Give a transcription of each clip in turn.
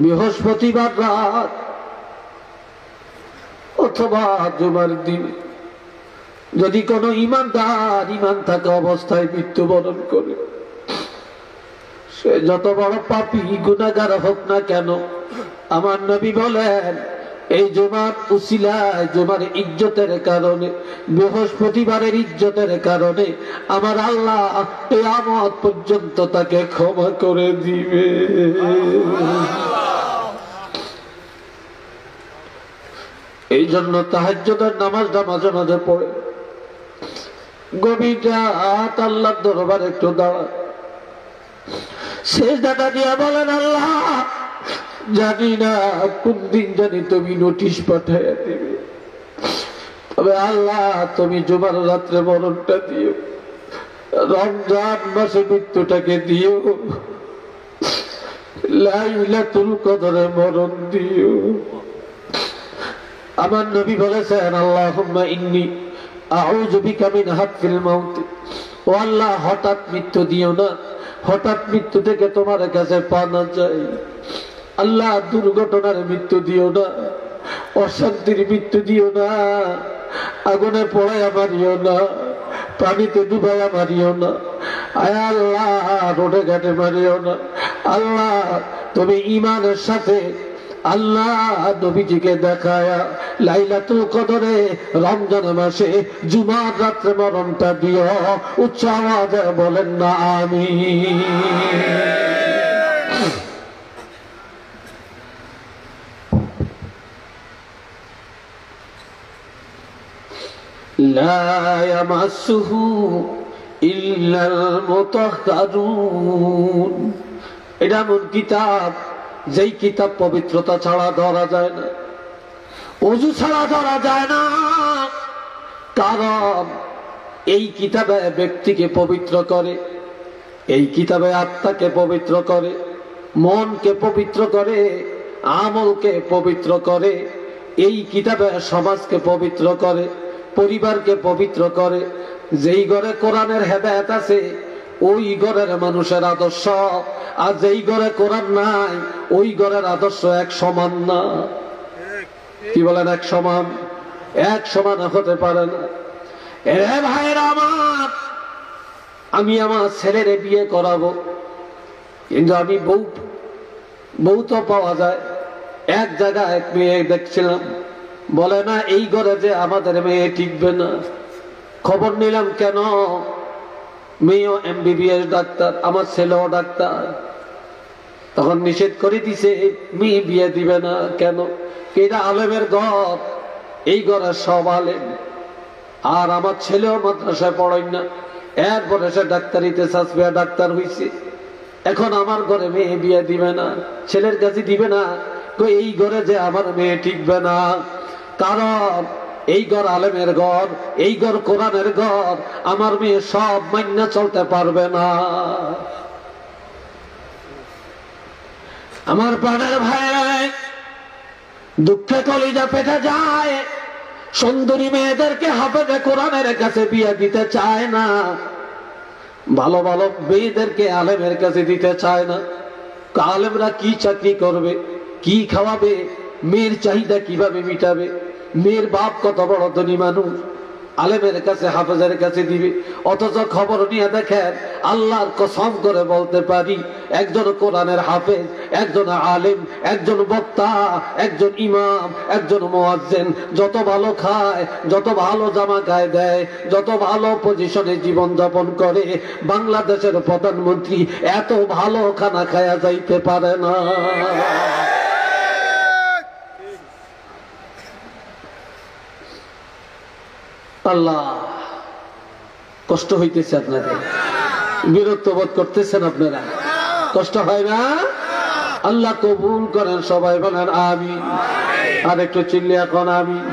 বৃহস্পতিবার রাত অথবা জুমার দিন যদি কোনো ইমানদার ইমান থাকা অবস্থায় মৃত্যুবরণ করে, সে যত বড় পাপী গুনাহগার হোক না কেন, আমার নবী বলেন এই জুমার উসিলায়, জুমার ইজ্জতের কারণে, বৃহস্পতিবারের ইজ্জতের কারণে আমার আল্লাহ কিয়ামত পর্যন্ত তাকে ক্ষমা করে দিবে। এই জন্য তাহাজ্জুদের নামাজটা মাঝে মাঝে পড়ে গভীর রাত আল্লাহর দরবারে একটু দাঁড়া, সিজদা দিয়ে বলেন আল্লাহ জানি না কোন দিন জানি তুমি নোটিশ পাঠাইয়া দিবে, তবে আল্লাহ তুমি জুমার রাত্রে মরণটা দিও, রমজান মাসে মৃত্যুটাকে দিও, লাইলাতুল কদরে মরণ দিও। আমার নবী বলেছেন আল্লাহুম্মা ইন্নী আউযু বিকা মিন হাতফিল মাউত, ও আল্লাহ হঠাৎ মৃত্যু দিও না, হঠাৎ মৃত্যু থেকে তোমার কাছে পানা চাই। আল্লাহ দুর্ঘটনার মৃত্যু দিও না, অশান্তির মৃত্যু দিও না, আগুনে পোড়াইয়া মারিও না, পানিতে ডুবাইয়া মারিও না, আয় আল্লাহ রোডে ঘাটে মারিও না। আল্লাহ তুমি ঈমানের সাথে আল্লাহ নবীজিকে দেখায়া লাইলাতুল কদরে রমজান মাসে জুমার রাত্রে মরণটা দিও। উচ্চ আওয়াজে বলেন না আমিন। লা ইয়ামাসসুহু ইল্লাল মুতাহহারুন, এটা এমন কিতাব যেই কিতাব পবিত্রতা ছাড়া ধরা যায় না, ওযু ছাড়া ধরা যায় না। কারণ এই কিতাবে ব্যক্তিকে পবিত্র করে, এই কিতাবে আত্মাকে পবিত্র করে, মনকে পবিত্র করে, আমলকে পবিত্র করে। এই কিতাবে সমাজকে পবিত্র করে, পরিবারকে পবিত্র করে। যেই ঘরে কোরআনের হেদায়েত আছে ওই ঘরের মানুষের আদর্শ, আর যেই ঘরে কোরআন নাই ওই ঘরের আদর্শ এক সমান না। কি বলেন? এক সমান? এক সমান হতে পারে না। এ ভাইরা আমার, আমি আমার ছেলের বিয়ে করাবো, কিন্তু আমি বউ তো পাওয়া যায়। এক জায়গায় এক মেয়ে দেখছিলাম, বলে না এই ঘরে যে আমাদের মেয়ে টিকবে না। খবর নিলাম, কেন? মেয়েও MBBS ডাক্তার, আমার ছেলেও ডাক্তার। তখন নিষেধ করে দিছে, মেয়ে বিয়ে দিবে না। কেন? এটা আলেমের ঘর, এই ঘরের সব আলেম। আর আমার ছেলেও মাদ্রাসায় পড়াই না, এরপরে সে ডাক্তারিতে চাষবে, ডাক্তার হইছে। এখন আমার ঘরে মেয়ে বিয়ে দিবে না, ছেলের কাছে দিবে না। এই ঘরে যে আমার মেয়ে টিকবে না, কারণ এই ঘর আলেমের ঘর, এই ঘর কোরআনের ঘর। আমার মেয়ে সব মাইনা চলতে পারবে না। আমার প্রাণের ভাই, দুঃখে কলিজা পেটে যায়। সুন্দরী মেয়েদেরকে হাফেজে কোরআনের কাছে বিয়ে দিতে চায় না, ভালো ভালো মেয়েদেরকে আলেমের কাছে দিতে চায় না। আলেমরা কি চাকরি করবে, কি খাওয়াবে, মেয়ের চাহিদা কিভাবে মিটাবে? মেয়ের বাপ কত বড় ধনী মানুষ, আলেমের কাছে হাফেজের কাছে দিবে। অথচ খবর নিয়ে দেখেন, আল্লাহর কসম করে বলতে পারি, একজন কোরআনের হাফেজ, একজন আলেম, একজন বক্তা, একজন ইমাম, একজন মুয়াজ্জিন যত ভালো খায়, যত ভালো জামা গায়ে দেয়, যত ভালো পজিশনে জীবন যাপন করে, বাংলাদেশের প্রধানমন্ত্রী এত ভালো খানা খায়া যাইতে পারে না। আল্লাহ, কষ্ট হইতেছে আপনাদের, বিরক্ত বোধ করতেছেন আপনারা, কষ্ট হয় না? আল্লাহ কবুল করেন, সবাই বলেন আমিন। আর একটু চিল্লি এখন আমিন।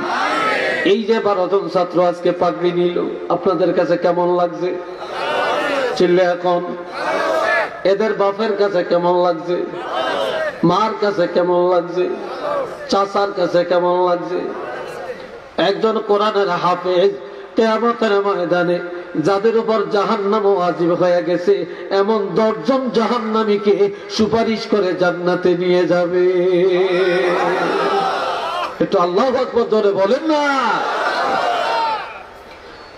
এই যে 12 জন ছাত্র আজকে পাগড়ি নিল, আপনাদের কাছে কেমন লাগছে? চিল্লি এখন। এদের বাপের কাছে কেমন লাগছে? মার কাছে কেমন লাগছে? চাচার কাছে কেমন লাগছে? একজন কোরআনের হাফেজ কিয়ামতের ময়দানে যাদের উপর জাহান্নাম ওয়াজিব হয়ে গেছে এমন 10 জন জাহান্নামীকে সুপারিশ করে জান্নাতে নিয়ে যাবে। একটু আল্লাহু আকবার জোরে বলেন না।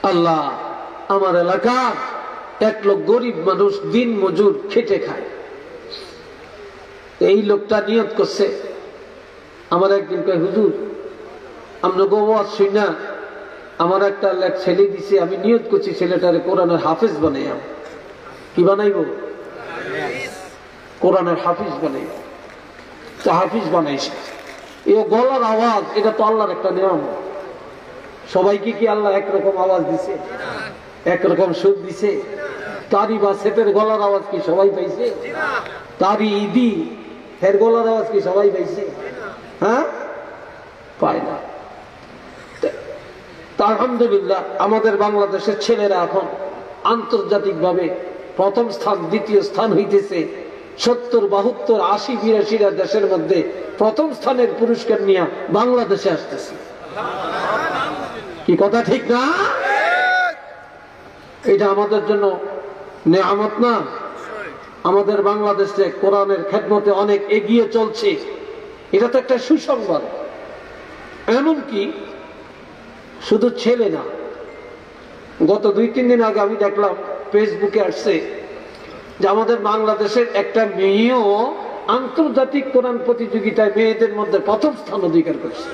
আল্লাহ, আমার এলাকার এক লোক গরিব মানুষ, দিন মজুর, খেটে খায়। এই লোকটা নিয়ত করছে, আমার একদিন কয় হুজুর আমরা গোয়া শুই না, আমার একটা ছেলে দিছে, আমি নিয়ত করছি ছেলেটারে কোরআনের হাফেজ বানাইয়া। কি বানাইব? কোরআনের হাফিজ বানাইব। তো হাফিজ বানাইছে, এ গলার আওয়াজ, এটা তো আল্লাহর একটা নিয়ম। সবাইকে কি আল্লাহ একরকম আওয়াজ দিছে, একরকম সুর দিছে? তারি বা সেটের গলার আওয়াজ কি সবাই পাইছে? তারি ইদি ফের গলার আওয়াজ কি সবাই পাইছে? হ্যাঁ, পায় না। আলহামদুলিল্লাহ আমাদের বাংলাদেশের ছেলেরা এখন আন্তর্জাতিক ভাবে প্রথম স্থান, দ্বিতীয় স্থান হইতেছে। 70, 72, 80, 82 দেশের মধ্যে প্রথম স্থানের পুরস্কার নিয়ে বাংলাদেশে আসতেছে। কি কথা ঠিক না? এটা আমাদের জন্য নেয়ামত না? আমাদের বাংলাদেশে কোরআনের খেদমতে অনেক এগিয়ে চলছে, এটা তো একটা সুসংবাদ। এমনকি শুধু ছেলে না, গত 2-3 দিন আগে আমি দেখলাম ফেসবুকে আসছে যে আমাদের বাংলাদেশের একটা মেয়েও আন্তর্জাতিক কোরআন প্রতিযোগিতায় মেয়েদের মধ্যে প্রথম স্থান অধিকার করছে।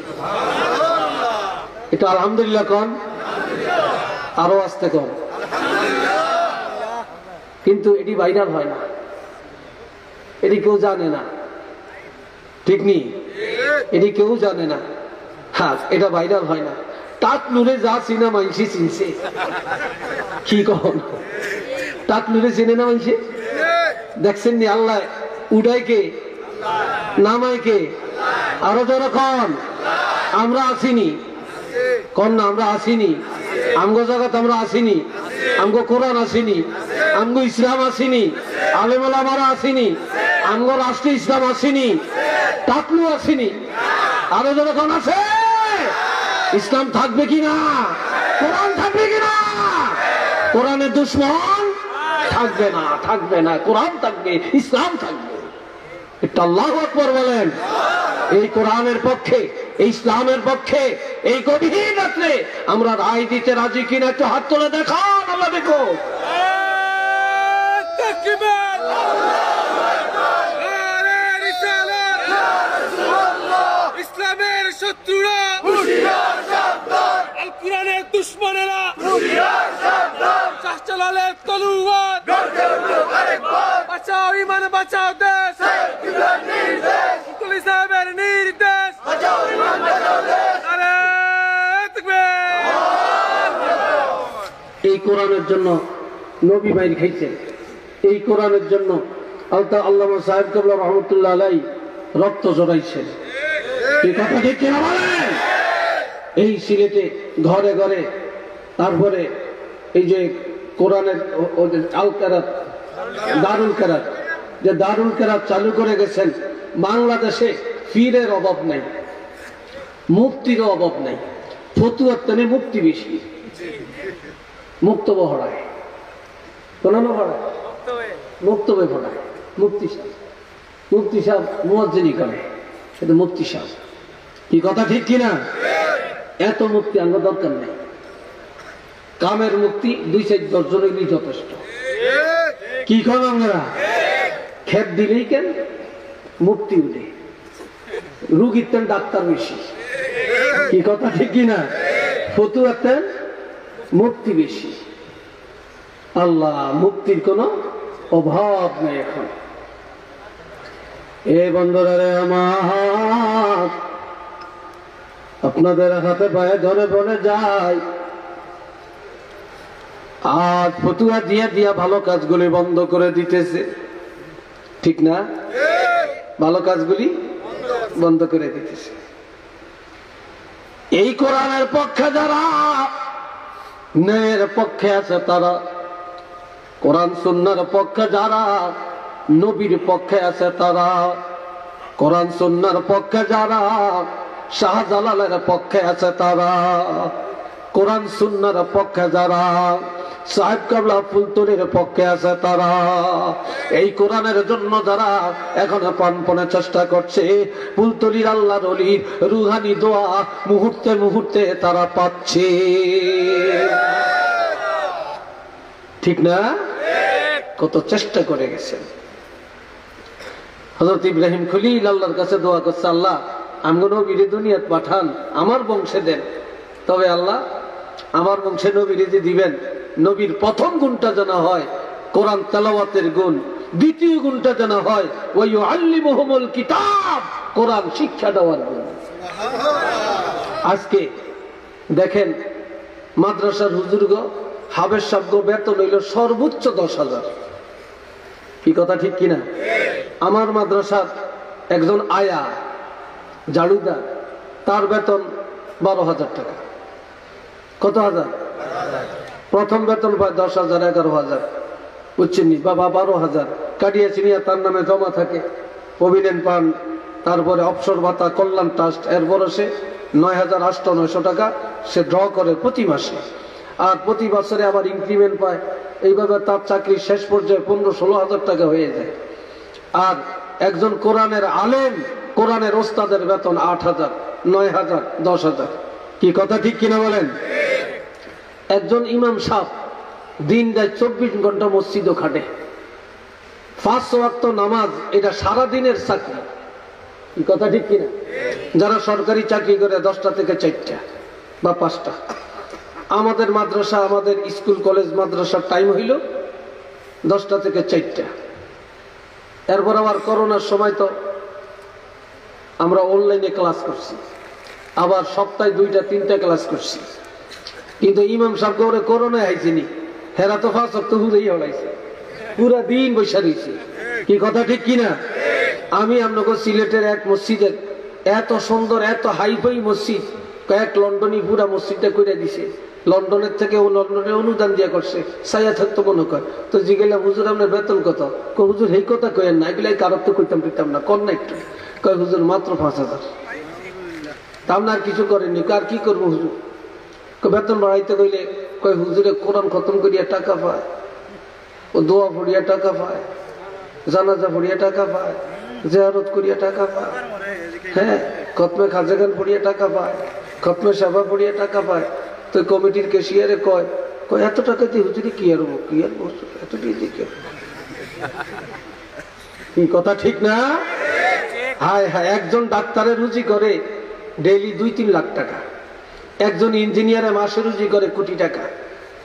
এটা আলহামদুলিল্লাহ কন, আরো আসতে কন। কিন্তু এটি ভাইরাল হয় না, এটি কেউ জানে না, ঠিক নেই? এটি কেউ জানে না। হ্যাঁ, এটা ভাইরাল হয় না। তাক নুরে যা চিনা মাইনসি চিনছে। কি কখন তাক নুরে চিনে না মাইনসি? দেখছেন নি আল্লাহ উড়াই কে, নামাই কে? আরো যখন আমরা আসিনি কন না, আমরা আসিনি, আমগো জগৎ আমরা আসিনি, আমগো কোরআন আসিনি, আমগো ইসলাম আসিনি, আলেম ওলামারা আসিনি, আমগো রাষ্ট্র ইসলাম আসিনি, তাকলু আসিনি। আরো যখন আছে ইসলাম থাকবে কিনা, কোরআন থাকবে কিনা? কোরআনের দুশ্মন থাকবে না, থাকবে না। কোরআন থাকবে, ইসলাম থাকবে। এটা আল্লাহু আকবার বলেন। এই কোরআনের পক্ষে, এই ইসলামের পক্ষে এই গভীর রাত্রে আমরা রায় দিতে রাজি কিনা একটু হাত তুলে দেখান। আল্লাহ দেখো। ইসলামের শত্রুরা আল কোরআনের দুশ্মনেরা শাহজালালের তলোয়ার, বাঁচাও ইমান, বাঁচাও দেশ, মুকুল সাহেবের নির্দেশ। এই কোরআনের জন্য নবী মাইর খাইছেন, এই কোরআনের জন্য আল্লামা সাহেব কেবলা রহমতুল্লাহ আলাই রক্ত জড়াইছেন। এই কথা ঠিক কিনা বলেন? এই সিলেটে ঘরে ঘরে, তারপরে এই যে কোরআনের আল কেরাত, দারুল কেরাত, যে দারুল কেরাত চালু করে গেছেন। বাংলাদেশে পীরের অভাব নাই, মুক্তির অভাব নাই। ফতুয়ার টানে মুক্তি বেশি, মুক্তব্য পড়ায়, কোরআনও পড়ায়, মুক্তব্য পড়ায়। মুফতি সাহেব মুয়াজ্জিনি করে, সেটা মুফতি সাহেব। কি কথা ঠিক কিনা? এত মুক্তি আমার দরকার নেই। কামের মুক্তি 2-4 জনেরই যথেষ্ট। কি করেন আমরা? খেপ দিলেই কেন মুক্তি উঠে, রুগীর তেন ডাক্তার বেশি। কি কথা ঠিক কিনা? ফতুয়ার তেন মুক্তি বেশি। আল্লাহ, মুক্তির কোনো অভাব নেই এখন। এ বন্ধুরা রে আমার, আপনাদের হাতে পায়ে ধরে বলে যায়, আজ ফতুয়া দিয়া দিয়া ভালো কাজগুলি বন্ধ করে দিতেছে, ঠিক না? ভালো কাজগুলি বন্ধ করে দিতেছে। এই কোরআনের পক্ষে যারা, ন্যায়ের পক্ষে আছে তারা, কোরআন সুন্নাহর পক্ষে যারা, নবীর পক্ষে আছে তারা, কোরআন সুন্নাহর পক্ষে যারা, শাহজালালের পক্ষে আছে তারা, কোরআন সুন্নাহর পক্ষে যারা, সাহেব কাবলা ফুলতলির পক্ষে আছে তারা। এই কোরআনের জন্য যারা এখনো প্রাণপণে চেষ্টা করছে, ফুলতলির আল্লাহর ওলির রুহানি দোয়া মুহূর্তে মুহূর্তে তারা পাচ্ছে। ঠিক না? কত চেষ্টা করে গেছেন। হযরত ইব্রাহিম খলিল আল্লাহর কাছে দোয়া করছে, আল্লাহ আমগো নবীরে দুনিয়াত পাঠান, আমার বংশে দেন। তবে আল্লাহ আমার বংশে নবীরে যে দিবেন, নবীর প্রথম গুণটা যেন হয় কোরআন তেলাওয়াতের গুণ, দ্বিতীয় গুণটা যেন হয় ওয়া ইউআল্লিমুহুমুল কিতাব, কোরআন শিক্ষা দেওয়ার গুণ। আজকে দেখেন মাদ্রাসার হুজুরগো, হাবেজ সাহেবগো বেতন হইল সর্বোচ্চ 10,000। কি কথা ঠিক কিনা? আমার মাদ্রাসার একজন আয়া ঝাড়ুদার, তার বেতন 12,000 টাকা। কত হাজার? প্রথম বেতন পায় 10,000, 11,000, বুঝছেন নি বাবা? 12,000 কাটিয়া চিনিয়া তার নামে জমা থাকে, প্রভিডেন্ট পান, তারপরে অবসর ভাতা, কল্যাণ ট্রাস্ট, এরপরে সে 9,800 টাকা সে ড্র করে প্রতি মাসে, আর প্রতি বছরে আবার ইনক্রিমেন্ট পায়। এইভাবে তার চাকরির শেষ পর্যায়ে 15-16,000 টাকা হয়ে যায়। আর একজন কোরআনের আলেম, কোরআনের ওস্তাদের বেতন 8,000, 9,000, 10,000। কি কথা ঠিক কিনা বলেন? একজন ইমাম সাহেব দিন রাত 24 ঘন্টা মসজিদও খাটে, 5 ওয়াক্ত নামাজ, এটা সারাদিনের চাকরি। কি কথা ঠিক কিনা? যারা সরকারি চাকরি করে 10টা থেকে 4টা বা 5টা। আমাদের মাদ্রাসা, আমাদের স্কুল কলেজ মাদ্রাসার টাইম হইল 10টা থেকে 4টা। এরপর আবার করোনার সময় তো আমরা অনলাইনে ক্লাস করছি, আবার সপ্তাহে 2টা-3টা ক্লাস করছি। কিন্তু ইমাম সাহেব করে করোনায় আইসিনি, হেরা তো 5 ওয়াক্ত হুরেই হলাইছে, পুরা দিন বৈশা রয়েছে। কি কথা ঠিক কিনা? আমি আপনাকে সিলেটের এক মসজিদের, এত সুন্দর এত হাইফাই মসজিদ, কয়েক লন্ডনই পুরা মসজিদটা করে দিছে। লন্ডনের থেকে ও লন্ডনে অনুদান দিয়া করছে, সাইয়া থাকতো মনে কর। তো জিগেলাম, হুজুর আপনার বেতন কত? হুজুর এই কথা কয়েন না, এগুলাই কারোর তো কইতাম পিতাম না, কর না একটু। কয় হুজুর মাত্র 5,000। তা আপনার কিছু করেননি। আর কি করবো হুজুর? বেতন বাড়াইতে কইলে কয় হুজুরে কোরআন খতম করিয়া টাকা পায়, ও দোয়া পড়িয়া টাকা পায়, জানাজা পড়িয়া টাকা পায়, জিয়ারত করিয়া টাকা পায়, হ্যাঁ খতমে খাজাগান পড়িয়া টাকা পায়, খতমে সাবা পড়িয়া টাকা পায়। তো কমিটির ক্যাশিয়ারে কয় এত টাকা দিয়ে হুজুরে কি আর বস্তু এত দিয়ে দিকে। কি কথা ঠিক না? হায় হায়, একজন ডাক্তারের রুজি করে ডেইলি 2-3 লাখ টাকা, একজন ইঞ্জিনিয়ারে মাসে রুজি করে কোটি টাকা,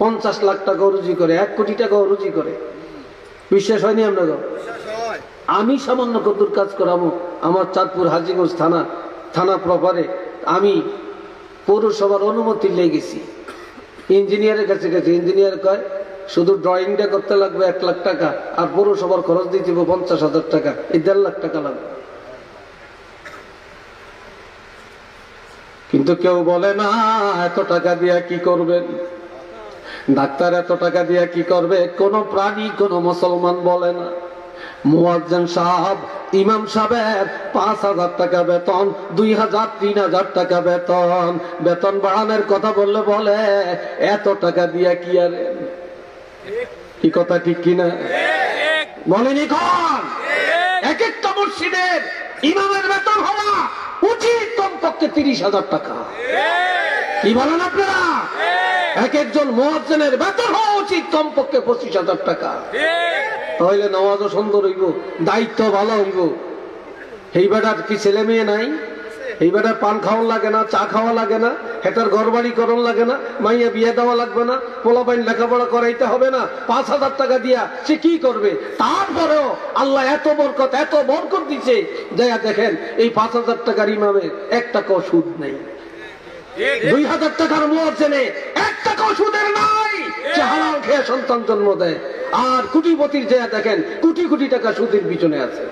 50 লাখ টাকাও রুজি করে, 1 কোটি টাকাও রুজি করে। বিশ্বাস হয়নি আপনাকে? আমি সামান্য কদ্দুর কাজ করাবো আমার চাঁদপুর হাজীগঞ্জ থানা প্রপারে। আমি পৌরসভার অনুমতি লেগে গেছি, ইঞ্জিনিয়ারের কাছে গেছি। ইঞ্জিনিয়ার কয় শুধু ড্রয়িংটা করতে লাগবে 1 লাখ টাকা, আর পৌরসভার খরচ দিতে 50,000 টাকা, এই 1.5 লাখ টাকা লাগবে। কিন্তু কেউ বলে না এত টাকা দিয়া কি করবেন, ডাক্তার এত টাকা দিয়া কি করবে। কোন প্রাণী, কোন মুসলমান বলে না। মুয়াজ্জিন সাহেব, ইমাম সাহেবের 5,000 টাকা বেতন, 2,000, 3,000 টাকা বেতন। বেতন বাড়ানোর কথা বললে বলে এত টাকা দিয়া কি আর। কি কথা ঠিক কিনা বলেনি? কোন এক একটা মসজিদের ইমামের বেতন হওয়া উচিত কমপক্ষে 30,000 টাকা। কি বলেন আপনারা? এক একজন মুয়াজ্জিনের বেতন হওয়া উচিত কমপক্ষে 25,000 টাকা। তাহলে নামাজও সুন্দর হইব, দায়িত্ব ভালো হইব। এই বেটার কি ছেলে মেয়ে নাই? এই বেটার পান খাওয়া লাগে না, চা খাওয়া লাগে না, হেটার ঘর বাড়ি করণ লাগে না, মাইয়া বিয়ে দেওয়া লাগবে না, পোলাপাইন লেখাপড়া করাইতে হবে না। 5,000 টাকা দিয়া সে কি করবে? তারপরেও আল্লাহ এত বরকত দিচ্ছে। যাইয়া দেখেন এই 5,000 টাকার ইমামের 1 টাকাও সুদ নেই, 2,000 টাকার মুয়াজ্জিনে 1 টাকাও সুদের নাই। সে হালাল খেয়ে সন্তান জন্ম দেয়। আর কোটিপতির যাইয়া দেখেন কোটি কোটি টাকা সুদের পিছনে আছে।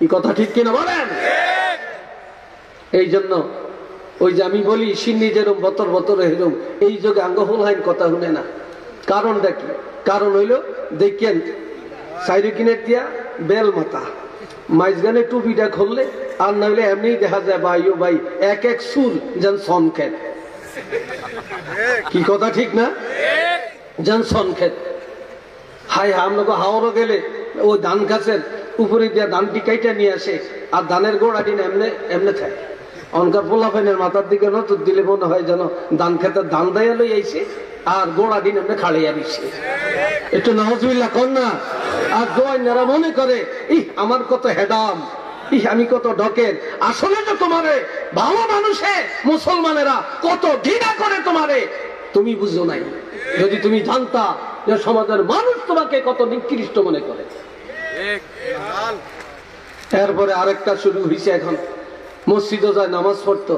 এই কথা ঠিক কিনা বলেন? এই জন্য ওই যে আমি বলি সিন্নি যেরম বতর বতর এরম, এই যোগে আঙ্গহল হাইন কথা শুনে না। কারণ দেখি, কারণ হইল দেখেন সাইড কিনে দিয়া বেল মাথা মাইজগানে টুপিটা খুললে, আর নইলে এমনি দেখা যায় ভাই ও ভাই এক চুল যেন সন খেত। কি কথা ঠিক না? জনসন ক্ষেত হাই আমরা হাওড়ও গেলে ওই ধান গাছের উপরে দিয়ে ধানটি কাইটা নিয়ে আসে আর ধানের গোড়া দিন এমনে এমনে থাকে অনকার পোলাফেনের মাথার দিকে নতুন দিলে মনে হয় যেন ধান খেতের ধান দেয়া লই আইছে আর গোড়া দিন এমনি খাড়িয়া দিচ্ছে একটু নাউজুবিল্লাহ কর না। আর দোয়াইনারা মনে করে আমার কত হেডাম, আমি কত ডকের। আসলে তো তোমারে ভালো মানুষে মুসলমানেরা কত ঘৃণা করে তোমারে, তুমি বুঝো নাই। যদি তুমি জানতা যে সমাজের মানুষ তোমাকে কত নিকৃষ্ট মনে করে। এরপরে আরেকটা শুরু হয়েছে, এখন মসজিদও যায় নামাজ পড়তো,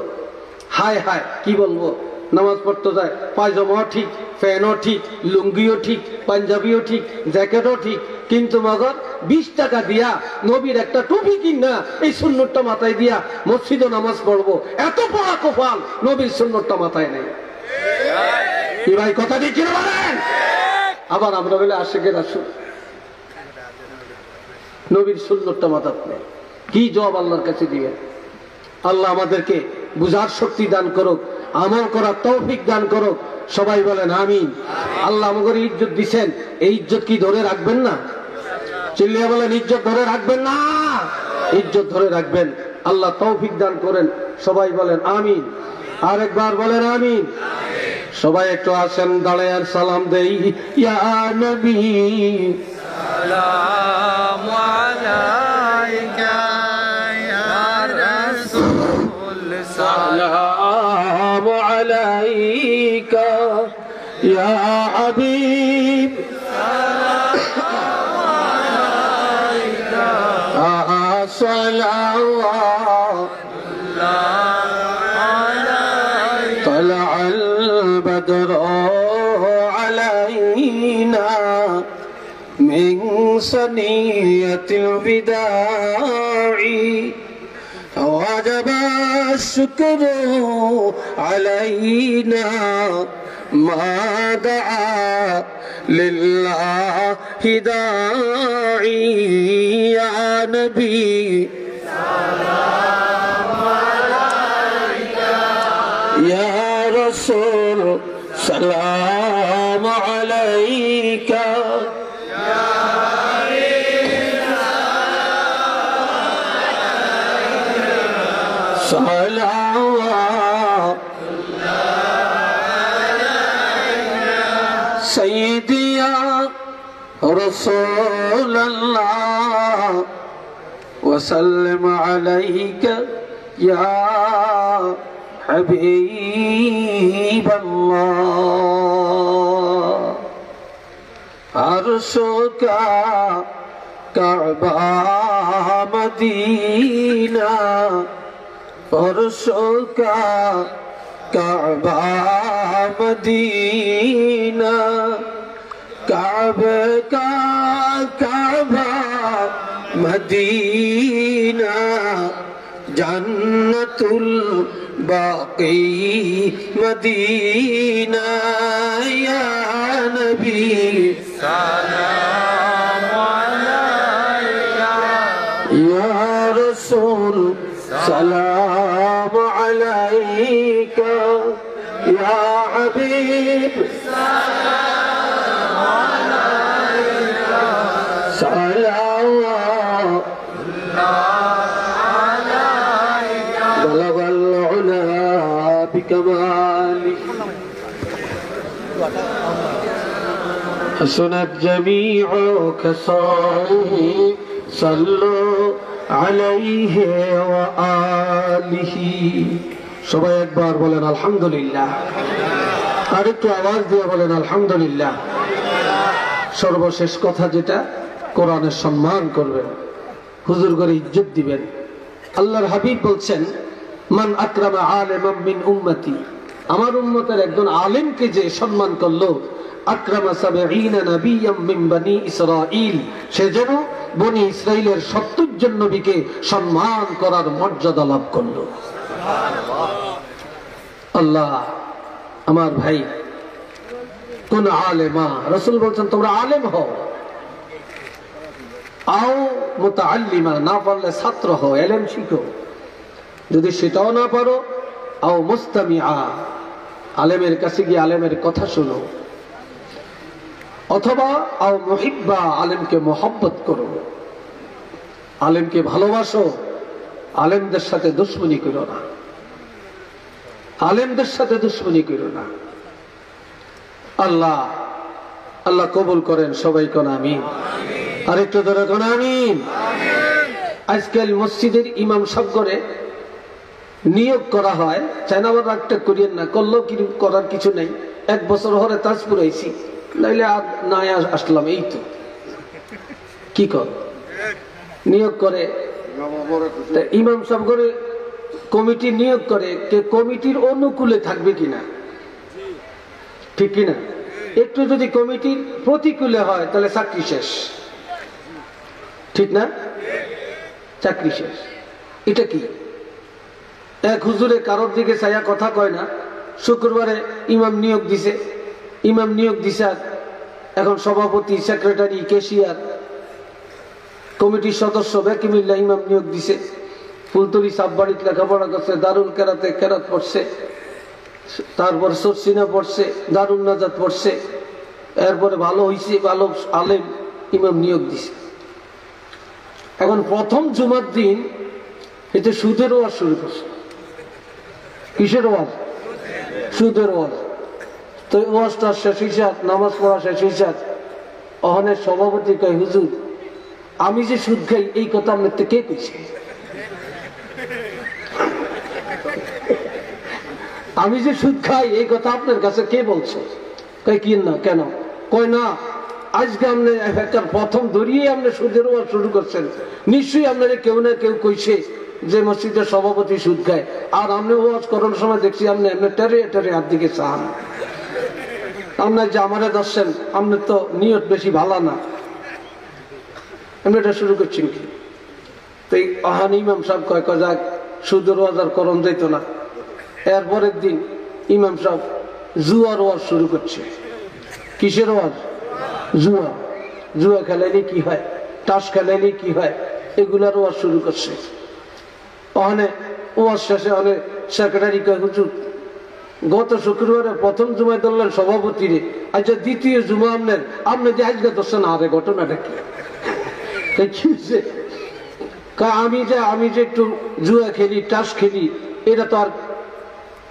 হায় হায় কি বলবো, নামাজ পড়তে যায় পায়জামাও ঠিক, ফ্যানও ঠিক, লুঙ্গিও ঠিক, পাঞ্জাবিও ঠিক, জ্যাকেটও ঠিক, কিন্তু মগর 20 টাকা দিয়া নবীর একটা টুপি কিনা এই সুন্নতটা মাথায় দিয়া মসজিদও নামাজ পড়বো, এত পড়া কপাল নবীর সুন্নতটা মাথায় নেই। কি ভাই কথা দিয়ে কিনে বলেন? আবার আমরা বলে আশেকের আসুন নবীর সুন্নতটা মাথায় নেই, কি জবাব আল্লাহর কাছে দিবেন? আল্লাহ আমাদেরকে বুঝার শক্তি দান করুক, আমল করার তৌফিক দান করুক, সবাই বলেন আমিন। আল্লাহ আমাদের ইজ্জত দিচ্ছেন, এই ইজ্জত কি ধরে রাখবেন না? চিল্লিয়ে বলেন ইজ্জত ধরে রাখবেন না? ইজ্জত ধরে রাখবেন, আল্লাহ তৌফিক দান করেন, সবাই বলেন আমিন। আরেকবার বলেন আমিন। সবাই একটু আসেন, দাঁড়ায় আর সালাম দেই। ইয়া নবী সালামু আলাইকা, السلام عليك يا حبيب، السلام عليك صلوات الله عليك، طلع البدر علينا من ثنية الوداع، وجب الشكر علينا ما دعا لله داعي، يا نبي سلام عليك، يا رسول سلام عليك، صلوات سيدي يا رسول الله، وسلم عليك يا حبيب الله، عرشك كعبة مدينة، فرشك كعبة مدينة، كعبة كعبة مدينة، جنة الباقي مدينة، يا نبي سلام عليك، يا رسول سلام عليك، يا حبيب سلام عليك، صلوات الله عليك، بلغ العلا بكماله، حسنت جميع خصاله، صلوا আলাইহি ওয়া আলিহি। সবাই একবার বলেন আলহামদুলিল্লাহ, আর একটু আওয়াজ দিয়ে বলেন আলহামদুলিল্লাহ। সর্বশেষ কথা যেটা, কোরআনের সম্মান করবেন, হুজুর করে ইজ্জত দিবেন। আল্লাহর হাবিব বলছেন, মান আকরামা আলিমান মিন উম্মতি, আমার উম্মতের একজন আলেমকে যে সম্মান করলো, আকরামা সাবঈনা নাবিয়্যাম মিন বনি ইসরাঈল, সে যেন বনি ইসরাইলের 70 জন নবীকে সম্মান করার মর্যাদা লাভ করলো। আল্লাহ আমার ভাই কোন আলেমা, রাসূল বলছেন তোমরা আলেম হও, আও মুতাআল্লিমা, না পারলে ছাত্র হও, ইলম শিখো, যদি সেটাও না পারো আও মুস্তামিআ, আলেমের কাছে গিয়ে আলেমের কথা শোনো, অথবা আও মুহিব্বা, আলেমকে মোহাব্বত করো, আলেমকে ভালোবাসো, আলেমদের সাথে দুশ্মনী করো না, আলেমদের সাথে দুশ্মনী করো না। আল্লাহ আল্লাহ কবুল করেন, সবাই কোন আমিন। আরেকটু ধরে কোন আমিন। আজকাল মসজিদের ইমাম সব করে নিয়োগ করা হয়, চাইনাবার রাগটা করিয়েন না, করলেও কি করার কিছু নেই। 1 বছর হরে তাজ পুরাইছি, নাইলে আর না আসলাম, এই তো কি কর নিয়োগ করে। ইমাম সব করে কমিটি নিয়োগ করে, কে কমিটির অনুকূলে থাকবে কিনা, ঠিক কিনা? একটু যদি কমিটির প্রতিকূলে হয় তাহলে চাকরি শেষ, ঠিক না? চাকরি শেষ। এটা কি? এক হুজুরে কারোর দিকে ছায়া কথা কয় না, শুক্রবারে ইমাম নিয়োগ দিছে, ইমাম নিয়োগ দিছে, আর এখন সভাপতি, সেক্রেটারি, ক্যাশিয়ার, কমিটির সদস্য ব্যাকি মিল্লা ইমাম নিয়োগ দিছে। ফুলতলি সাববাড়িতে লেখাপড়া করছে, দারুল কেরাতে কেরাত পড়ছে, তারপর সরসিনা পড়ছে, দারুল নাজাত পড়ছে, এরপরে ভালো হইছে, ভালো আলেম, ইমাম নিয়োগ দিছে। এখন প্রথম জুমার দিন এতে সুদের ওয়াজ শুরু করছে। কিসের ওয়াজ? সুদের ওয়াজ। তো ওয়াজটা শেষ হইছে, নামাজ পড়া শেষ হইছে, ওখানের সভাপতি কয়, হুজুর আমি যে সুদ খাই এই কথা আপনার থেকে কে কইছে? আমি যে সুদ খাই এই কথা আপনার কাছে কে বলছে? কয় কি না, কেন? কয় না, আজকে আপনি প্রথম ধরিয়ে আপনি সুদের ওয়াজ শুরু করছেন, নিশ্চয়ই আপনার কেউ না কেউ কইছে যে মসজিদের সভাপতি সুদ খায়, আর আপনি ওয়াজ করার সময় দেখছি আপনি এমনি টেরে টেরে হাত দিকে চান, আপনার যে আমারে দর্শেন, আপনার তো নিয়ত বেশি ভালো না, আপনি এটা শুরু করছেন কি? তো আহান ইমাম সাহেব কয় যাক সুদের ওয়াজ আর করণ যাইতো না। এরপরের দিন ইমাম সাহেব জুয়ার ওয়াজ শুরু করছে। কিসের ওয়াজ? জুয়া। জুয়া খেলাইলে কি হয়, তাস খেলাইলে কি হয়, এগুলার ওয়াজ শুরু করছে। ওখানে ওয়াজ শেষে অনেক সেক্রেটারি কয়, হুজুর গত শুক্রবারে প্রথম জুমায় ধরলেন সভাপতি রে, আচ্ছা দ্বিতীয় জুমা আপনার, আপনি যে আজকে ধরছেন, আরে ঘটনাটা কি? আমি যে একটু জুয়া খেলি, তাস খেলি, এটা তো আর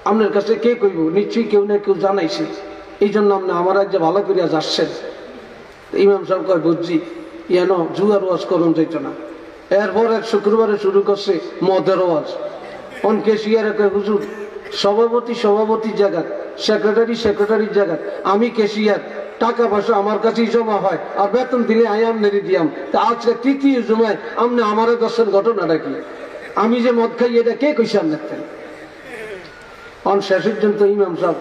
আপনার কাছে কে কইব? নিশ্চয়ই কেউ না কেউ জানাইছে, এই জন্য আপনি আমার যে ভালো করিয়া যাচ্ছেন। ইমাম সাহেব কয়, বুঝছি, ইয়ান জুয়ার ওয়াজ করুন যাইত না। এরপর এক শুক্রবারে শুরু করছে মদের ওয়াজ। অনকে শিয়ারে কয়, হুজুর সভাপতির জায়গা, সেক্রেটারির জায়গা, আমি ক্যাশিয়ার, টাকা পয়সা আমার কাছেই জমা হয়, আর বেতন দিলে আয়াম নেড়ে দিয়াম। তা আজকে তৃতীয় জুমায় আপনি আমার দর্শন ঘটনাটা কি? আমি যে মদ খাই এটা কে কইছে আপনার? শেষ পর্যন্ত ইমাম সাহেব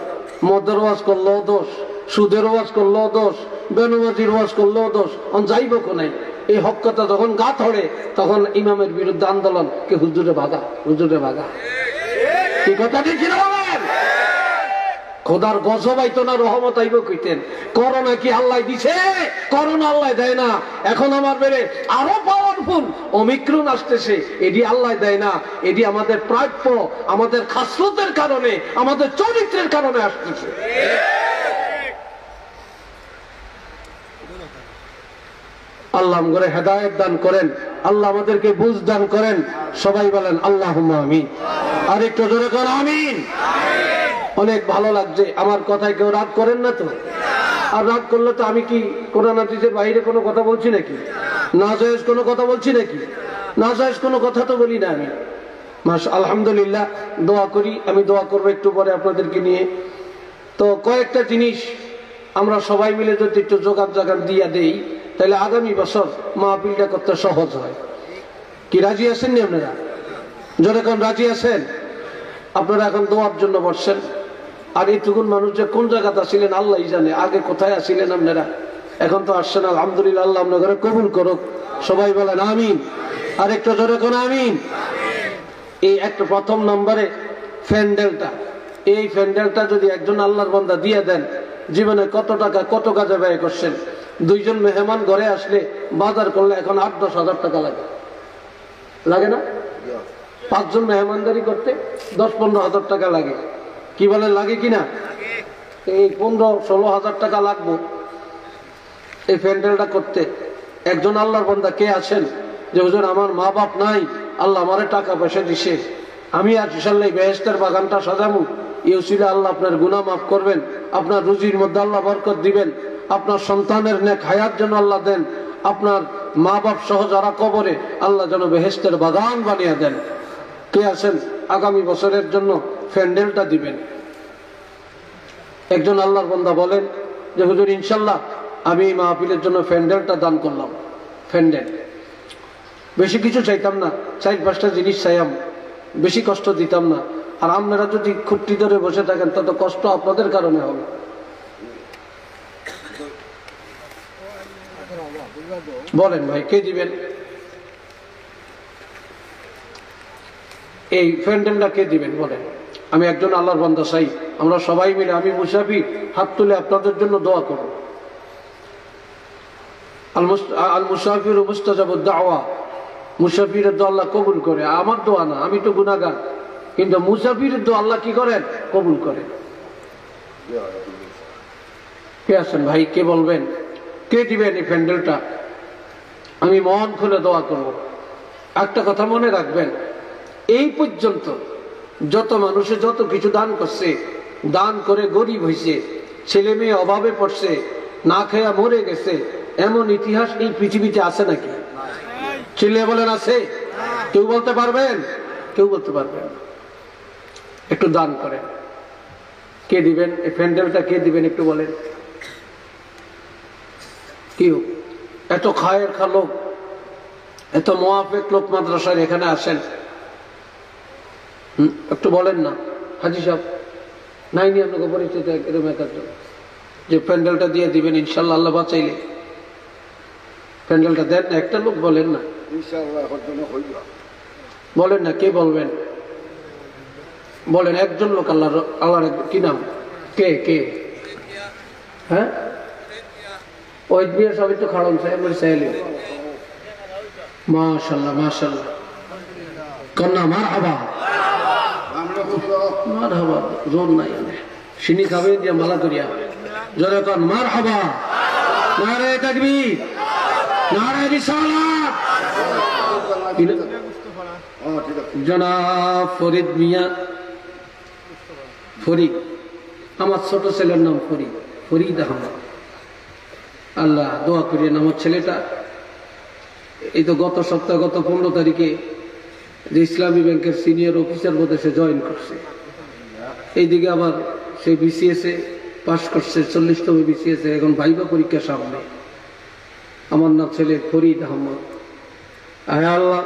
মদের ওয়াজ করলো দোষ, সুদের ওয়াজ করলো দোষ, বেনমাজির ওয়াজ করলো দোষ, যাইব কোনাই। এই হক কথা যখন গা ধরে তখন ইমামের বিরুদ্ধে আন্দোলন, কে হুজুরে ভাগা, হুজুরে ভাগা। এই কথা ঠিক না? খোদার গজব আইতো না, রহমত আইব কইতেন। করোনা কি আল্লাহ দিছে? করোনা আল্লাহ দেয় না। এখন আমার বেড়ে আরো পাওয়ারফুল ওমিক্রন আসতেছে, এটি আল্লাহ দেয় না, এটি আমাদের প্রাপ্য, আমাদের খাসলতের কারণে, আমাদের চরিত্রের কারণে আসতেছে। আল্লাহ আমাদের হেদায়েত দান করেন, আল্লাহ আমাদেরকে বুঝ দান করেন। সবাই বলেন আল্লাহুম্মা আমিন। আর একটু জোরে করেন আমিন। অনেক ভালো লাগছে আমার কথায়, কেউ রাগ করেন না তো? আর রাগ করলে তো আমি কি কোরআন হাদিসের বাইরে কোনো কথা বলছি নাকি? নাজায়েজ কোনো কথা বলছি নাকি? নাজায়েজ কোনো কথা তো বলি না আমি। আলহামদুলিল্লাহ, দোয়া করি, আমি দোয়া করবো একটু পরে আপনাদেরকে নিয়ে। তো কয়েকটা জিনিস আমরা সবাই মিলে যদি একটু জোগাড় দিয়া দেই, তাহলে আগামী বছর মাহফিলটা করতে সহজ হয়। কি রাজি আছেন নি আপনারা? জোরে কোন রাজি আছেন? আপনারা এখন দোয়ার জন্য বসছেন। আর এইটুকুন মানুষ যে কোন জায়গাতে আসিলেন আল্লাহ জানে, আগে কোথায় আসিলেন আপনারা, এখন তো আসছেন। আলহামদুলিল্লাহ, আল্লাহ আপনাদের কবুল করুক। সবাই বলেন আমিন। আর একটু জোরে কোন আমিন। এই একটা প্রথম নম্বরে প্যান্ডেলটা, এই প্যান্ডেলটা যদি একজন আল্লাহর বান্দা দিয়ে দেন, জীবনে কত টাকা কত কাজে ব্যয় করছেন। 2 জন মেহমান ঘরে আসলে বাজার করলে এখন 8-10 হাজার টাকা লাগে, লাগে না? 5 জন মেহমানদারি করতে 10-15 হাজার টাকা লাগে। কি বলেন, লাগে কিনা? এই 15-16 হাজার টাকা লাগবে এই প্যান্ডেলটা করতে। একজন আল্লাহর বান্দা কে আছেন যে হুজুর আমার মা বাপ নাই, আল্লাহ আমারে টাকা পয়সা দিছে, আমি আর ইনশাআল্লাহ বেহেশতের বাগানটা সাজাবো, ইউসিলে আল্লাহ আপনার গুনাহ মাফ করবেন, আপনার রুজির মধ্যে আল্লাহ বরকত দিবেন, আপনার সন্তানের নেক হায়াত যেন আল্লাহ দেন, আপনার মা বাপ সহ যারা কবরে আল্লাহ যেন বেহেশতের বাগান বানিয়ে দেন। কে আছেন আগামী বছরের জন্য প্যান্ডেলটা দিবেন? একজন আল্লাহর বান্দা বলেন যে হুজুর ইনশাআল্লাহ আমি মাহফিলের জন্য প্যান্ডেলটা দান করলাম। প্যান্ডেল বেশি কিছু চাইতাম না, 4-5টা জিনিস চাইলাম, বেশি কষ্ট দিতাম না। আর আপনারা যদি খুঁটি ধরে বসে থাকেন তত কষ্ট আপনাদের কারণে হবে। বলেন ভাই কে দিবেন এই প্যান্ডেলটা? কে দিবেন বলেন? আমি একজন আল্লাহর বান্দা চাই, আমরা সবাই মিলে, আমি মুসাফির, হাত তুলে আপনাদের জন্য দোয়া করব। আল মুসাফির মুস্তাজাবুদ দাওয়া, মুসাফিরের দোয়া আল্লাহ কবুল করে। আমার দোয়া না, আমি তো গুনাহগার, কিন্তু মুসাফিরের দোয়া আল্লাহ কি করেন? কবুল করেন। কে আছেন ভাই? কে বলবেন কে দিবেন এই প্যান্ডেলটা? আমি মন খুলে দোয়া করব। একটা কথা মনে রাখবেন, এই পর্যন্ত যত মানুষে যত কিছু দান করছে, দান করে গরিব হয়েছে, ছেলে মেয়ে অভাবে পড়ছে, না খেয়া মরে গেছে, এমন ইতিহাস এই পৃথিবীতে আছে নাকি? ছেলে বলেন আছে? কেউ বলতে পারবেন? কেউ বলতে পারবেন না। একটু দান করেন। কে দিবেন এই প্যান্ডেলটা? কে দিবেন একটু বলেন। কেউ এত খায়ের খা লোক, এত মোয়াফেক লোক মাদ্রাসার এখানে আসেন, একটু বলেন না। হাজি সাহেব নাই নি আপনাকে পরিচিত এরকম একজন যে প্যান্ডেলটা দিয়ে দিবেন ইনশাল্লাহ আল্লাহ বাঁচাইলে? প্যান্ডেলটা দেন না, একটা লোক বলেন না, বলেন না। কে বলবেন? বলেন একজন লোক। আল্লাহর কি নাম? কে কে? হ্যাঁ ওই দিয়ে সবই তো খাড়ন সাহেব সাহেলি। মাশাআল্লাহ মাশাআল্লাহ, কন্যা মারহাবা মারহাবা। জোর নাই সিনি খাবে দিয়ে মালা করিয়া জোরে কন মারহাবা। নারে তাকবীর, নারে রিসালাত। জনাব ফরিদ মিয়া, ফরিদ, আমার ছোট ছেলের নাম ফরিদ, ফরিদ আহমদ। আল্লাহ দোয়া করিয়েন আমার ছেলেটা। এই তো গত সপ্তাহ, গত 15 তারিখে যে ইসলামী ব্যাংকের সিনিয়র অফিসার পদে সে জয়েন করছে। এইদিকে আবার সে বিসিএসে পাশ করছে, 40তম বিসিএসে, এখন ভাইবা পরীক্ষা সামনে। আমার নাম ছেলে ফরিদ আহমদ। আয় আল্লাহ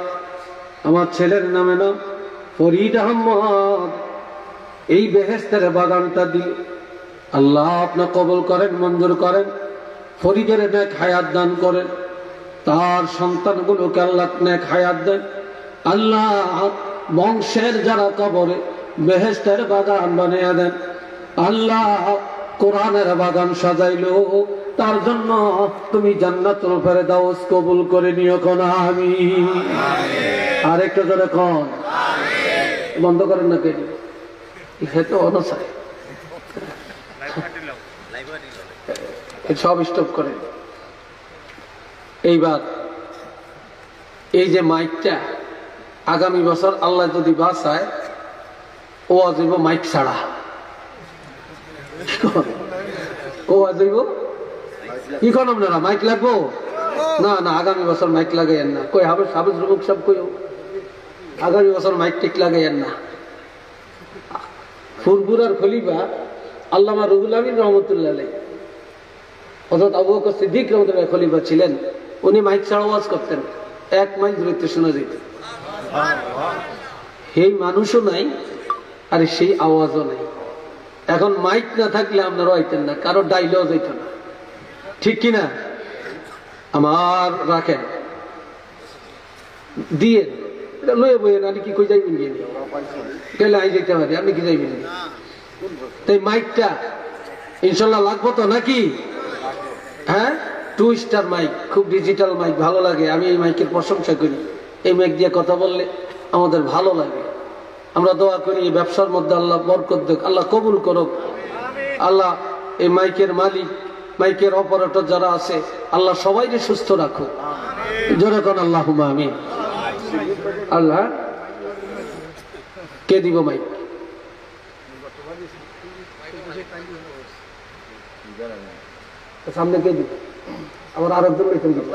আমার ছেলের নামে নাম ফরিদ আহমদ, এই বেহেশতের বাগানটা দিয়ে আল্লাহ আপনি কবুল করেন, মঞ্জুর করেন। ফরিদের নেক হায়াত দান করেন, তার সন্তানগুলোকে আল্লাহ নেক হায়াত দেন। আল্লাহ বংশের যারা কবরে বেহেশতের বাগান বানিয়ে দেন। আল্লাহ কোরআনের বাগান সাজাইলো, তার জন্য তুমি জান্নাতুল ফেরদাউস কবুল করে নিও। কোন আমিন। আরেকটা জোরে কোন বন্ধ করেন না কেন? খেতে অনসায় সব স্টপ করেন। এইবার এই যে মাইকটা আগামী বছর আল্লাহ যদি বাঁচায়, ও আজইব মাইক ছাড়া। ও আজইব কি কোন আপনারা মাইক লাগবো না? না আগামী বছর মাইক লাগাইয়েন না। কই হাবেজ হাবেজ রুমুক সব কই আগামী বছর মাইক টিক লাগাইয়েন না। ফুরফুরার খলিফা আল্লামা রুহুল আমিন রহমতুল্লাহ আলাইহি, হযরত আবু বকর সিদ্দিক রহমতুল্লাহ খলিফা ছিলেন, উনি মাইক ছাড়া ওয়াজ করতেন, 1 মাইল দূরত্বে শোনা যেত। সেই মানুষও নাই আর সেই আওয়াজও নাই। এখন মাইক না থাকলে আপনারা আইতেন না, কারো ডাইলেও যেত না, ঠিক কিনা? আমার রাখেন দিয়ে লয়ে বইয়েন। আমি কি কই যাইবেন গিয়ে গেলে আই যেতে পারি, আপনি কি যাইবেন? তাই মাইকটা ইনশাল্লাহ লাগবো তো নাকি? হ্যাঁ 2 স্টার মাইক, খুব ডিজিটাল মাইক, ভালো লাগে। আমি এই মাইকের প্রশংসা করি। এই মাইক দিয়ে কথা বললে আমাদের ভালো লাগে। আমরা দোয়া করি এই ব্যবসার মধ্যে আল্লাহ বরকত দেখ, আল্লাহ কবুল করুক, আল্লাহ এই মাইকের মালিক, মাইকের অপারেটর যারা আছে, আল্লাহ সবাইকে সুস্থ রাখো। যেরকম আল্লাহুম্মা আমিন। আল্লাহ কে দিব মাইক? সামনে কে দিব? আবার আরেকজন বেতন দিব।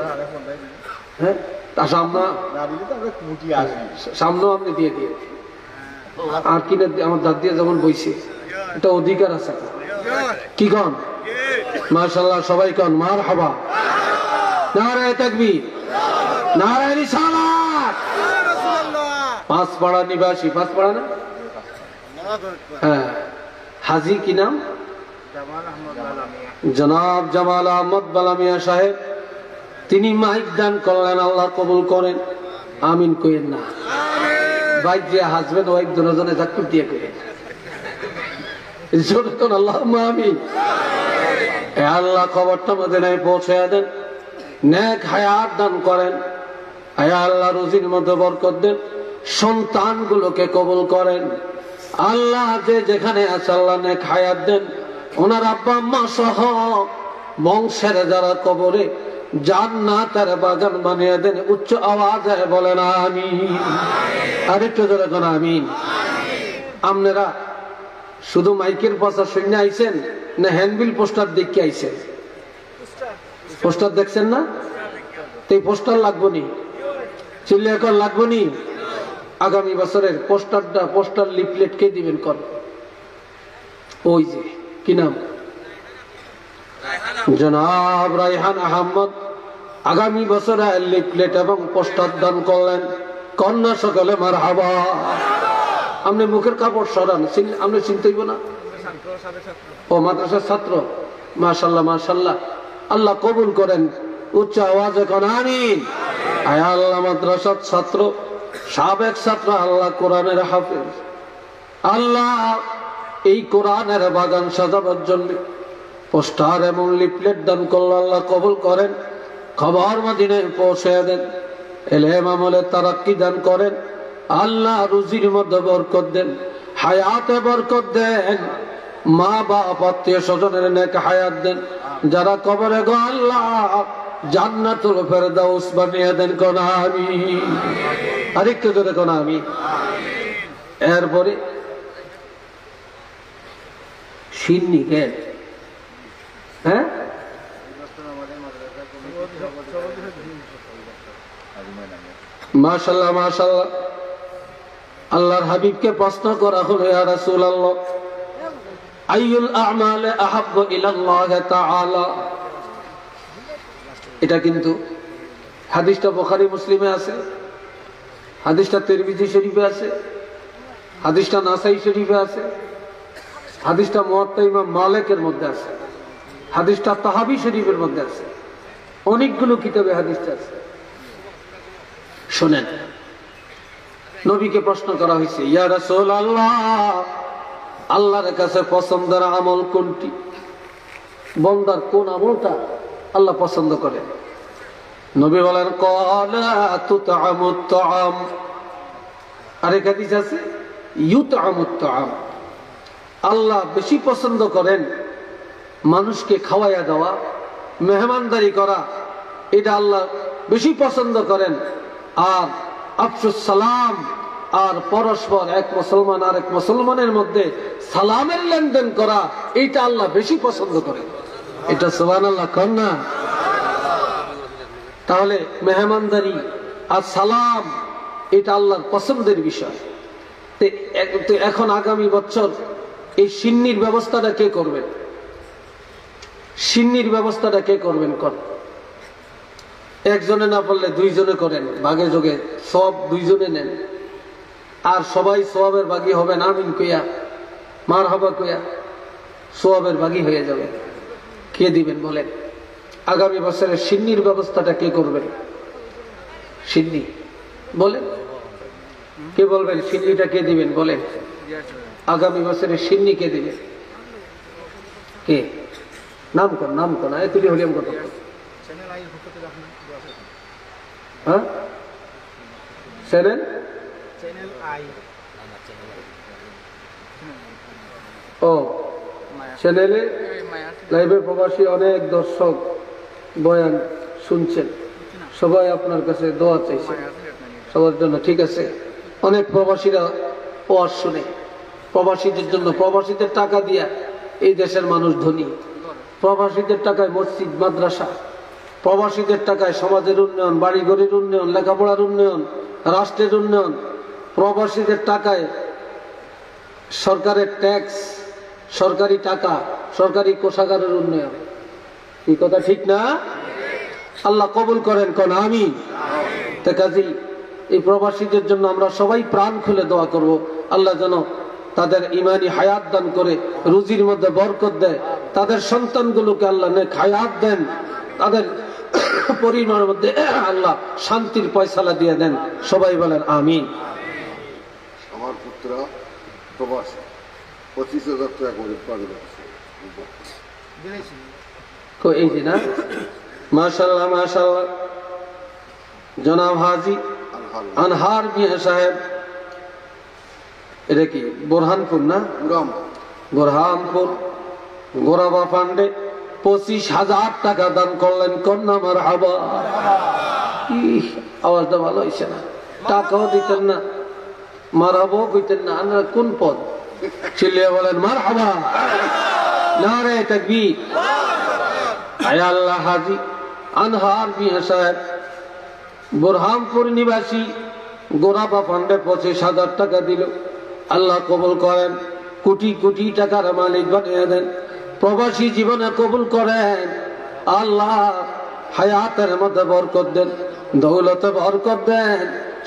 হ্যাঁ, তার সামনেও আপনি দিয়ে দিয়ে আর কিনে আমার দাঁত দিয়ে যেমন বইছে, এটা অধিকার আছে। কি কন? মাশাআল্লাহ, সবাই কন মারহাবা। নারায়ে তাকবীর, নারায়ে রিসালাত। পাঁচপাড়া নিবাসী, পাঁচপাড়া না? হ্যাঁ, হাজী কি নাম? জনাব জামাল আহমদ বালামিয়া সাহেব, তিনি মাইক দান করলেন, আল্লাহ কবুল করেন। আমিন কইেন না, বাইক যে হাজবেন্ড ওয়াইফ দুজনে জাকুর দিয়ে করেন। আল্লাহুম্মা আমিন। আল্লাহ খবরটা মদিনায় পৌঁছে দেন, নেক হায়াত দান করেন। আল্লাহ রুজির মধ্যে বরকত দেন, সন্তানগুলোকে কবুল করেন। আল্লাহ যে যেখানে আছে আল্লাহ নেক হায়াত দেন। ওনার আব্বা আম্মা সহ বংশের যারা কবরে জান্নাতের বাগান বানিয়ে দেন। উচ্চ আওয়াজে বলেন আমিন। আরেকটু জোরে কোন আমিন। আপনারা শুধু মাইকের পাশা শুনে আইছেন না হ্যান্ডবিল পোস্টার দেখে আইছেন? পোস্টার দেখছেন না? এই পোস্টার লাগবো নি, চিল্লে এখন লাগবো নি। আগামী বছরের পোস্টার লিফলেট কে দিবেন? কর ওই যে কি নাম, জনাব রায়হান আহমদ আগামী বছরে লিফলেট এবং পোস্টার দান করলেন। কন্যা সকালে মারহাবা। আপনি মুখের কাপড় সরান, আপনি চিনতে হইব না? ও মাদ্রাসার ছাত্র, মাশাআল্লাহ মাশাআল্লাহ, আল্লাহ কবুল করেন। উচ্চ আওয়াজে কোন আমিন। আয় আল্লাহ মাদ্রাসার ছাত্র, সাবেক ছাত্র, আল্লাহ কোরআনের হাফেজ, আল্লাহ এই কোরআনের বাগান সাজাবার জন্য পোস্টার এবং লিফলেট দান করল, আল্লাহ কবুল করেন। খবর মদিনায় পৌঁছে দেন, ইলম আমলে তারাক্কি দান করেন। আল্লাহ রুজির মধ্যে বরকত দেন, হায়াতে বরকত দেন। মা বাপ আত্মীয় স্বজনের নেক হায়াত দেন। যারা কবরে গো আল্লাহ জান্নাতুল ফেরদাউস বানিয়ে দেন। কোন আমিন। আরেকটু জোরে কোন আমিন। এরপরে সিন্নি কেন? হ্যাঁ, মাশাআল্লাহ মাশাআল্লাহ। আল্লাহর হাবিবকে প্রশ্ন করা হলো, ইয়া রাসূলুল্লাহ আইয়ুল আ'মালি আহাব্বু ইলাল্লাহ তাআলা। এটা কিন্তু হাদিসটা বুখারী মুসলিমে আছে, হাদিসটা তিরমিজি শরীফে আছে, হাদিসটা নাসাই শরীফে আছে, হাদিসটা মুয়াত্তা ইমাম মালিকের মধ্যে আছে, হাদিসটা তাহাবি শরীফের মধ্যে আছে, অনেকগুলো কিতাবে হাদিসটা আছে। শুনেন, নবীকে প্রশ্ন করা হয়েছে, ইয়া রাসূলুল্লাহ আল্লাহর কাছে পছন্দের আমল কোনটি? বান্দার কোন আমলটা আল্লাহ পছন্দ করেন? নবী বলেন ক্বালা তুতআমুত তাআম। আরেক হাদিস আছে ইউতআমুত তাআম। আল্লাহ বেশি পছন্দ করেন মানুষকে খাওয়াইয়া দেওয়া, মেহমানদারি করা, এটা আল্লাহ বেশি পছন্দ করেন। আর আফসুস সালাম, আর পরস্পর এক মুসলমান আর এক মুসলমানের মধ্যে সালামের লেনদেন করা, এটা আল্লাহ বেশি পছন্দ করেন। এটা সুবহানাল্লাহ কর না? তাহলে মেহমানদারি আর সালাম এটা আল্লাহর পছন্দের বিষয়। তো এখন আগামী বছর এই সিন্নির ব্যবস্থাটা কে করবেন? সিন্নির ব্যবস্থাটা কে করবেন? কর একজনে না পারলে দুইজনে করেন, ভাগে যোগে সব দুইজনে নেন, আর সবাই সওয়াবের ভাগী হবেন। আমিন কইয়া মারহাবা কইয়া সওয়াবের ভাগী হয়ে যাবে। কে দিবেন বলেন? আগামী বছরের সিন্নির ব্যবস্থাটা কে করবেন? সিন্নি বলেন, কে বলবেন সিন্নিটা কে দিবেন বলেন? আগামী বছরের সিন্নি কে দিবেন? কে? নাম কোন, নাম কোন? তুলি হলিয়াম কত? হ্যাঁ, চ্যানেল ও চ্যানেলে লাইভে প্রবাসী অনেক দর্শক বয়ান শুনছেন, সবাই আপনার কাছে দোয়া চাইছে সবার জন্য, ঠিক আছে? অনেক প্রবাসীরা ওয়াজ শুনে, প্রবাসীদের জন্য, প্রবাসীদের টাকা দিয়া এই দেশের মানুষ ধনী, প্রবাসীদের টাকায় মসজিদ মাদ্রাসা, প্রবাসীদের টাকায় সমাজের উন্নয়ন, বাড়িঘরের উন্নয়ন, লেখাপড়ার উন্নয়ন, রাষ্ট্রের উন্নয়ন, প্রবাসীদের টাকায় সরকারের ট্যাক্স, সরকারি টাকা, সরকারি কোষাগারের উন্নয়ন। এই কথা ঠিক না? আল্লাহ কবুল করেন, কোন আমিন। তা কাজী এই প্রবাসীদের জন্য আমরা সবাই প্রাণ খুলে দোয়া করব, আল্লাহ যেন তাদের ইমানি হায়াত দান করে, রুজির মধ্যে বরকত দেয়, তাদের সন্তানগুলোকে আল্লাহ নেক হায়াত দেন, তাদের পরিবারের মধ্যে আল্লাহ শান্তির ফয়সালা দিয়ে দেন। সবাই বলেন আমিন। আমার পুত্র প্রবাসী 25,000 টাকা করে পাবে। এই যে না, মাশাআল্লাহ মাশাআল্লাহ, জনাব হাজী আনহার মিয়া সাহেব, এটা কি বোরহানপুর না? বোরহানপুর গোরাবা পান্ডে 25,000 টাকা দান করলেন। কন্যা মারহাবা। আওয়াজটা ভালো হয়েছে না? টাকাও দিতেন না, মারহাবাও কইতেন না, আপনারা কোন পদ? চিল্লিয়ে বলেন মারহাবা, নারে তাকবীর। আয় আল্লাহ, হাজী আনহার মিয়া সাহেব বোরহানপুর নিবাসী, গোরাবা পান্ডে 25,000 টাকা দিল। আল্লাহ কবুল করেন, কোটি কোটি টাকার মালিক বানিয়ে দেন, প্রবাসী জীবনে কবুল করেন। আল্লাহ হায়াতের মধ্যে বরকত দেন, দৌলতে বরকত দেন,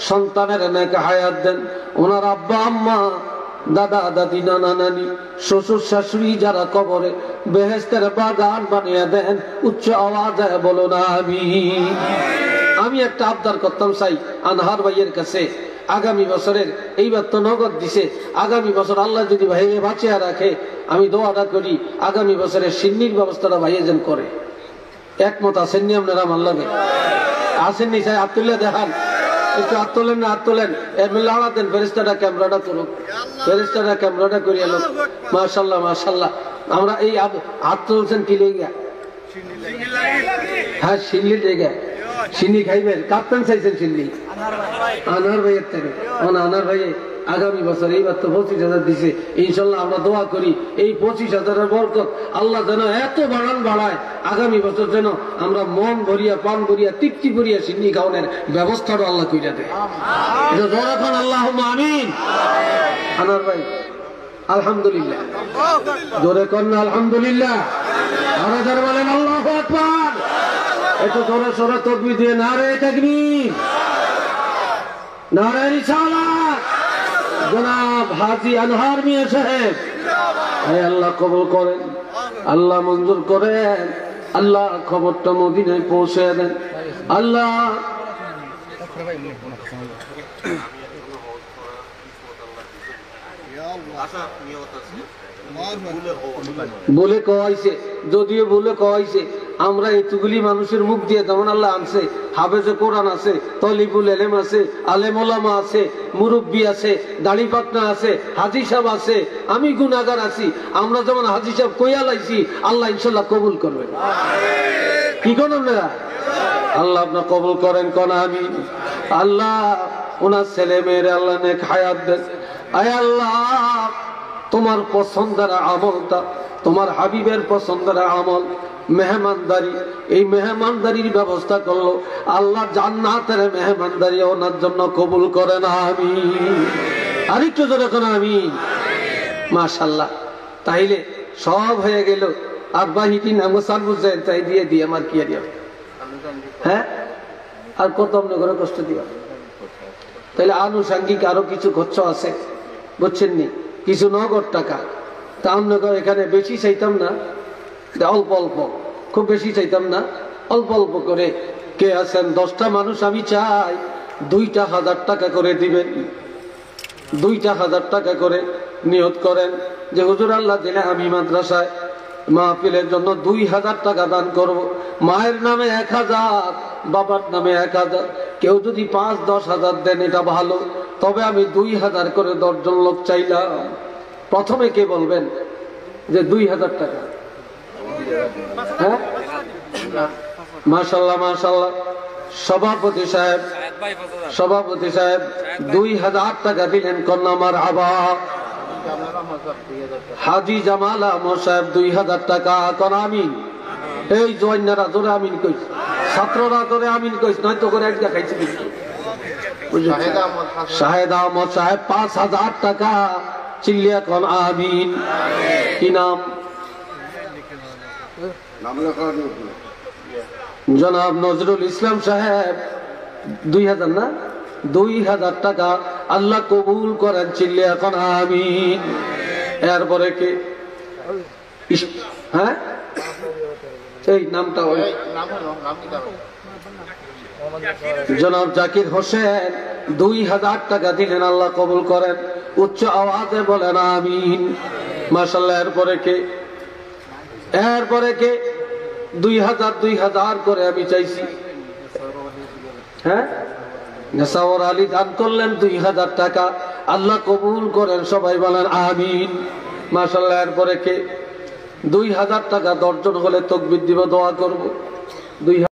সন্তানের নেক হায়াত দেন। ওনার আব্বা আম্মা, দাদা দাদি, নানা নানি, শ্বশুর শাশুড়ি যারা কবরে, বেহেশতের বাগান বানিয়ে দেন। উচ্চ আওয়াজে বলুন আমিন। আমি একটা আবদার করতাম চাই আনহার ভাইয়ের কাছে, আগামী বছরের, এইবার তো নগদ দিছে, আগামী বছর আল্লাহ যদি ভাইয়ে বাঁচিয়ে রাখে, আমি দোয়াটা করি আগামী বছরের সিন্নির ব্যবস্থাটা ভাইয়ে যেন করে। একমত আসেননি আপনারা? আমার লাগে আসেননি? চাই হাত তুলে দেখান, একটু হাত তোলেন না? হাত তোলেন, লাড়া দেন, ফেরেস্তাটা ক্যামেরাটা করুক, ফেরেস্তাটা ক্যামেরাটা করিয়ে এলো। মাশাল্লাহ মাশাল্লাহ। আমরা এই হাত তুলছেন কি লেগে? হ্যাঁ, সিন্নির লেগে। সিন্নি খাইবেন? কাপ্তান চাইছেন সিন্নি? আনার ভাইয়ের থেকে। আনার ভাই আগামী বছর, এইবার তো 25,000 দিছে, ইনশাল্লাহ আমরা দোয়া করি এই 25,000-এর বরকত আল্লাহ যেন এত বাড়ায়, আগামী বছর যেন আমরা মন ভরিয়া, পান ভরিয়া, তৃপ্তি ভরিয়া সিন্নি খাওয়ানোর ব্যবস্থাটা আল্লাহ কইরা দেয়। এখন আল্লাহ আমিন। আনার ভাই আলহামদুলিল্লাহ, জোরে কন্যা আলহামদুলিল্লাহ, আরো যারা বলেন আল্লাহু আকবার, একটু জোরে সোরে তাকবীর দিয়ে নারে তাকবীর, নারে রিসালাত। জনাব হাজী আনহার মিয়া সাহেব, আল্লাহ কবুল করেন, আল্লাহ মঞ্জুর করেন, আল্লাহ খবরটা মদিনায় পৌঁছে দেন। আল্লাহ বলে কওয়াইছে, যদিও বলে কওয়াইছে, আমরা এতগুলি মানুষের মুখ দিয়ে যেমন আল্লাহ আনছে, হাফেজে কোরআন আছে, তলিবুল এলেম আছে, আলেম ওলামা আছে, মুরব্বী আছে, দাড়ি পাকনা আছে, হাজী সাহেব আছে, আমি গুনাহগার আছি। আমরা যেমন হাজী সাহেব কইয়া লাইছি, আল্লাহ ইনশাল্লাহ কবুল করবেন। কি কোন আপনারা? আল্লাহ আপনার কবুল করেন, কোন আমি। আল্লাহ ওনার ছেলে মেয়েরা আল্লাহ নেক হায়াত দেন। আয় আল্লাহ, তোমার পছন্দের আমলটা, তোমার হাবিবের পছন্দের আমল মেহমানদারি, এই মেহমানদারির ব্যবস্থা করলো আল্লাহ, জান্নাতের মেহমানদারি ওনার জন্য কবুল করেন আমিন। আরেকটু জোরে কোন আমিন। মাশাআল্লাহ। তাইলে সব হয়ে গেল, আর বাহিটি নাম সাল বুঝেন, তাই দিয়ে দিয়ে আমার কি আর, হ্যাঁ, আর কত আপনি করে কষ্ট দিবা। তাহলে আনুষাঙ্গিক আরো কিছু খরচ আছে, বুঝছেন নি? কিছু নগদ টাকা, তা আমরা এখানে বেশি চাইতাম না, অল্প অল্প, খুব বেশি চাইতাম না, অল্প অল্প করে। কে আছেন 10টা মানুষ? আমি চাই 2,000 টাকা করে দিবেন, 2,000 টাকা করে নিয়ত করেন যে হুজুর আল্লাহ দিলে আমি মাদ্রাসায় মাহফিলের জন্য 2,000 টাকা দান করব। মায়ের নামে 1,000, বাবার নামে 1,000, কেউ যদি 5-10,000 দেন এটা ভালো, তবে আমি 2,000 করে 10 জন লোক চাইলাম। প্রথমে কে বলবেন? যে 2000 টাকা। হ্যাঁ, মাশাল্লাহ মাশাল্লাহ। সভাপতি সাহেব 2000 টাকা দিলেন, কন্যা মারহাবা। হাজি জামাল আহমদ সাহেব 2000 টাকা, কোন আমিন। এই জয়নারা জোরে আমিন কইস, ছাত্ররা জোরে আমিন কইস, নয়তো করে এক দেখাইছি। শাহেদ আহমদ সাহেব 5000 টাকা, চিল্লিয়া কোন আমিন। কি নাম? নাম লেখা নেই। জনাব নজরুল ইসলাম সাহেব 2000 না, 2000 টাকা, আল্লাহ কবুল করেন, চিল্লে এখন আমিন। এরপরে কে? হ্যাঁ, এই নামটা জনাব জাকির হোসেন 2000 টাকা দিলেন, আল্লাহ কবুল করেন, উচ্চ আওয়াজে বলেন আমিন। মাশাআল্লাহ। এরপরে কে? 2000 করে আমি চাইছি। হ্যাঁ, নেসাওয়ার আলী দান করলেন 2000 টাকা, আল্লাহ কবুল করেন, সবাই বলেন আমিন। মাশাআল্লাহ। এরপরে কে? 2000 টাকা 10 জন হলে তাকবীর দিব, দোয়া করব।